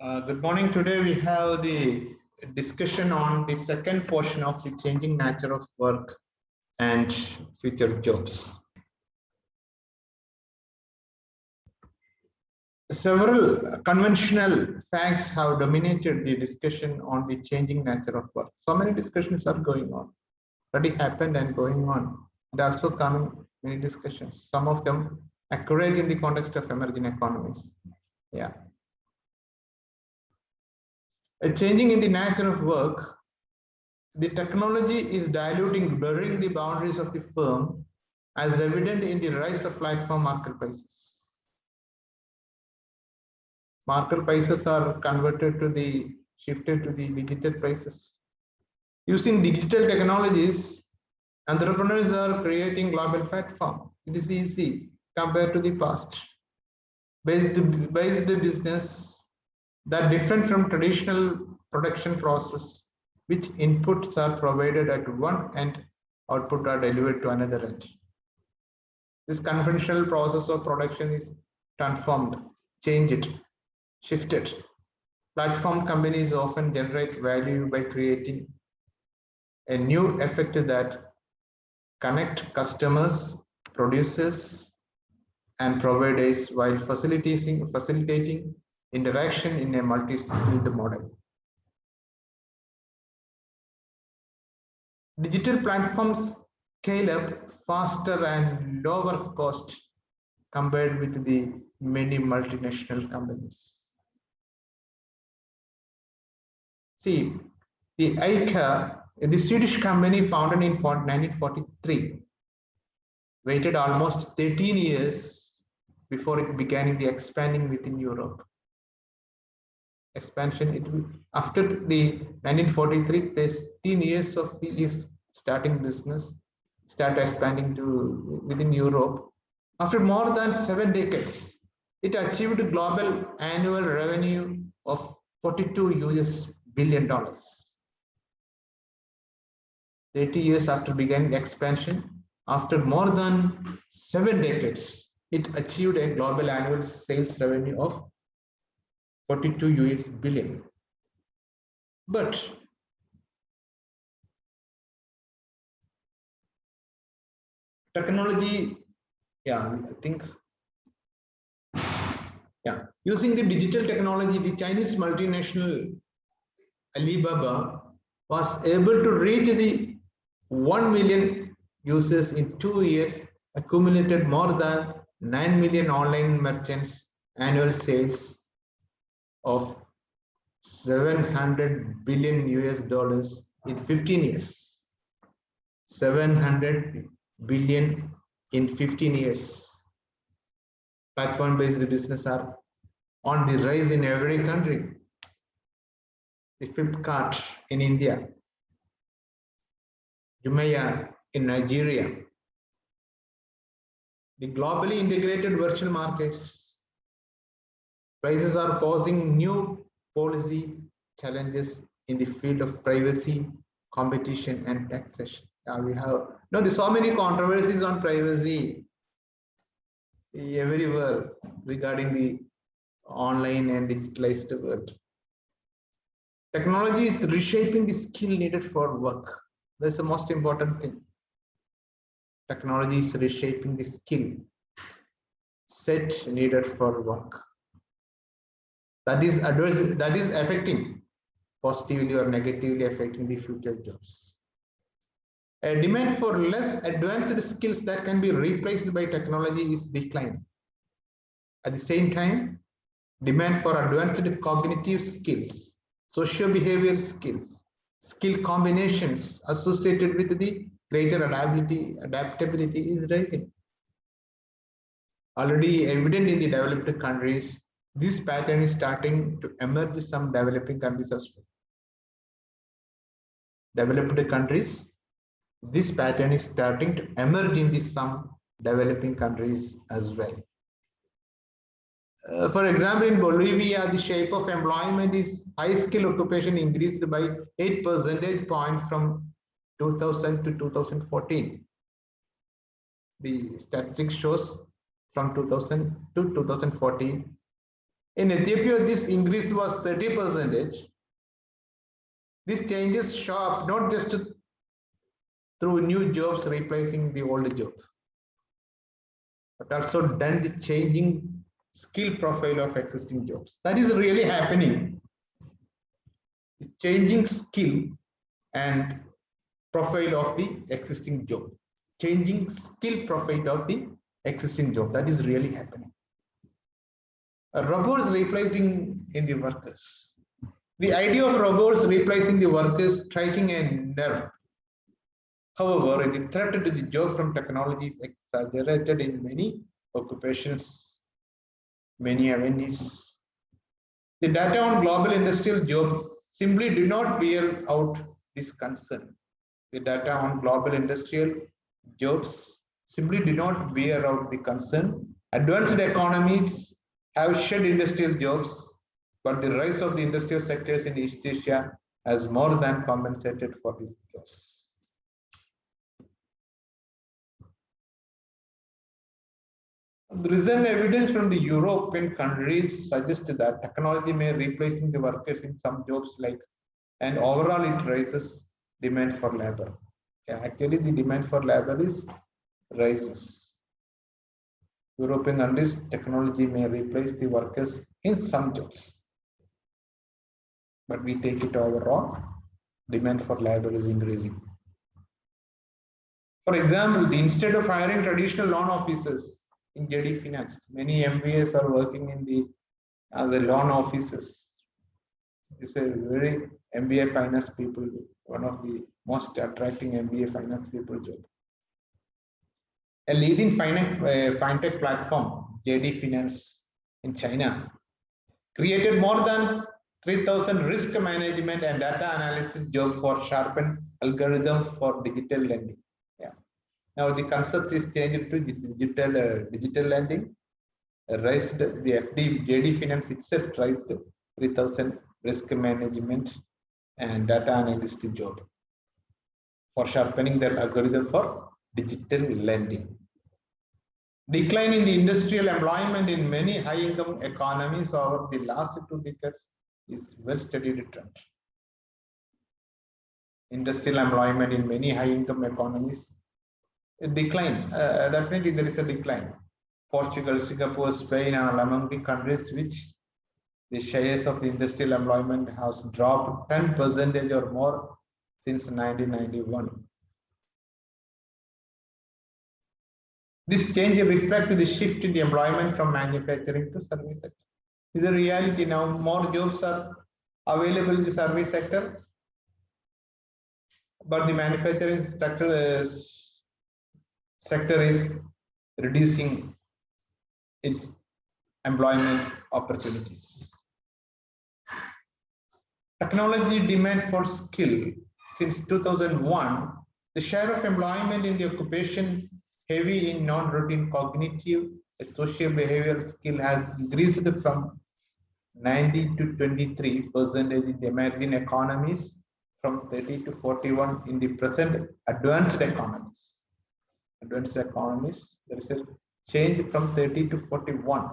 Good morning. Today we have the discussion on the second portion of the changing nature of work and future jobs. Several conventional facts have dominated the discussion on the changing nature of work. So many discussions are going on, already happened and going on. And also coming many discussions, some of them accurate in the context of emerging economies. Yeah. A changing in the nature of work, the technology is diluting, blurring the boundaries of the firm, as evident in the rise of platform marketplaces. Marketplaces are shifted to the digital places. Using digital technologies, entrepreneurs are creating global platform. It is easy compared to the past. Based business that different from traditional production process, which inputs are provided at one end, output are delivered to another end. This conventional process of production is transformed, changed, shifted. Platform companies often generate value by creating a new effect that connect customers, producers, and providers while facilitating interaction in a multi-skilled model. Digital platforms scale up faster and lower cost compared with the many multinational companies. See, the ICA, the Swedish company founded in 1943, waited almost 13 years before it began the expanding within Europe. Expansion, after the 1943, 13 years of the starting business, start expanding to within Europe. After more than 7 decades, it achieved global annual revenue of $42 billion. 30 years after beginning expansion, after more than 7 decades, it achieved a global annual sales revenue of $42 billion. But technology, using the digital technology, the Chinese multinational Alibaba was able to reach the 1 million users in 2 years, accumulated more than 9 million online merchants, annual sales of $700 billion in 15 years. 700 billion in 15 years. Platform-based business are on the rise in every country. The Flipkart in India, Jumia in Nigeria, the globally integrated virtual markets. Prices are posing new policy challenges in the field of privacy, competition, and taxation. We have there's so many controversies on privacy everywhere regarding the online and digitalized world. Technology is reshaping the skill needed for work. That's the most important thing. Technology is reshaping the skill set needed for work. That is affecting positively or negatively affecting the future jobs. A demand for less advanced skills that can be replaced by technology is declining. At the same time, demand for advanced cognitive skills, socio-behavioral skills, skill combinations associated with the greater adaptability is rising. Already evident in the developed countries, this pattern is starting to emerge in some developing countries as well. Developed countries, this pattern is starting to emerge in some developing countries as well. For example, in Bolivia, the shape of employment is high skill occupation increased by 8 percentage points from 2000 to 2014. The statistics shows from 2000 to 2014, In Ethiopia, this increase was 30%. These changes show up not just through new jobs replacing the old job, but also done the changing skill profile of existing jobs. That is really happening. The changing skill and profile of the existing job. Changing skill profile of the existing job. That is really happening. Robots replacing in the workers. The idea of robots replacing the workers striking a nerve. However, the threat to the job from technology is exaggerated in many occupations, many avenues. The data on global industrial jobs simply do not bear out this concern. The data on global industrial jobs simply do not bear out the concern. Advanced economies have shed industrial jobs, but the rise of the industrial sectors in East Asia has more than compensated for this loss. The recent evidence from the European countries suggests that technology may replace the workers in some jobs, and overall it raises demand for labor. Yeah, actually, the demand for labor is rises. European countries, technology may replace the workers in some jobs, but we take it overall, demand for labor is increasing. For example, instead of hiring traditional loan officers in JD Finance, many MBAs are working in the loan offices. It's a very MBA finance people, one of the most attracting MBA finance people job. A leading fintech platform, JD Finance in China, created more than 3,000 risk management and data analysis jobs for sharpened algorithm for digital lending. Yeah. Now the concept is changed to digital lending. Raised the JD Finance itself raised 3,000 risk management and data analyst job for sharpening their algorithm for digital lending. Decline in the industrial employment in many high-income economies over the last 2 decades is well-studied trend. Industrial employment in many high-income economies decline. Definitely, there is a decline. Portugal, Singapore, Spain are among the countries which the shares of the industrial employment has dropped 10% or more since 1991. This change reflects the shift in the employment from manufacturing to service sector. Is a reality now. More jobs are available in the service sector, but the manufacturing sector is reducing its employment opportunities. Technology demand for skill. Since 2001, the share of employment in the occupation heavy in non-routine cognitive social behavioral skill has increased from 90 to 23% in the emerging economies, from 30 to 41 in the present advanced economies. Advanced economies, there is a change from 30 to 41.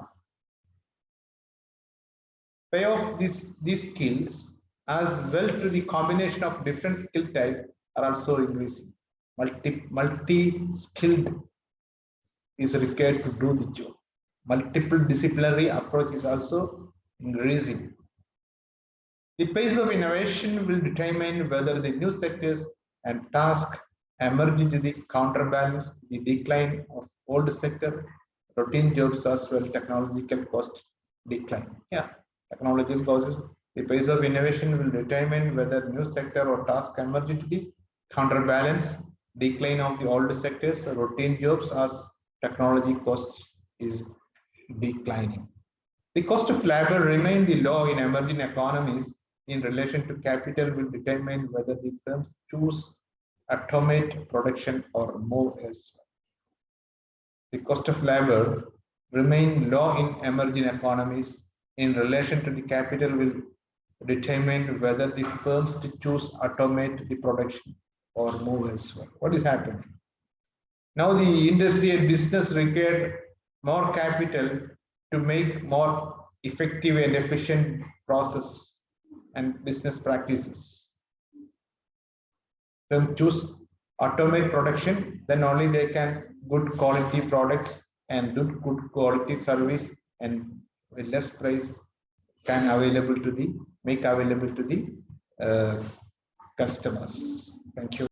Payoff these skills as well to the combination of different skill types are also increasing. Multi-skilled is required to do the job. Multiple disciplinary approach is also increasing. The pace of innovation will determine whether the new sectors and tasks emerge into the counterbalance the decline of old sector, routine jobs as well, technological cost decline. Yeah, technological causes. The pace of innovation will determine whether new sector or task emerge into the counterbalance decline of the old sectors, routine jobs as technology cost is declining. The cost of labor remain the low in emerging economies in relation to capital will determine whether the firms choose automate production or move elsewhere. The cost of labor remain low in emerging economies in relation to the capital will determine whether the firms to choose automate the production or move elsewhere. What is happening? Now the industry and business require more capital to make more effective and efficient process and business practices. Then choose automate production, then only they can good quality products and do good quality service and with less price can available to the make available to the customers. Thank you.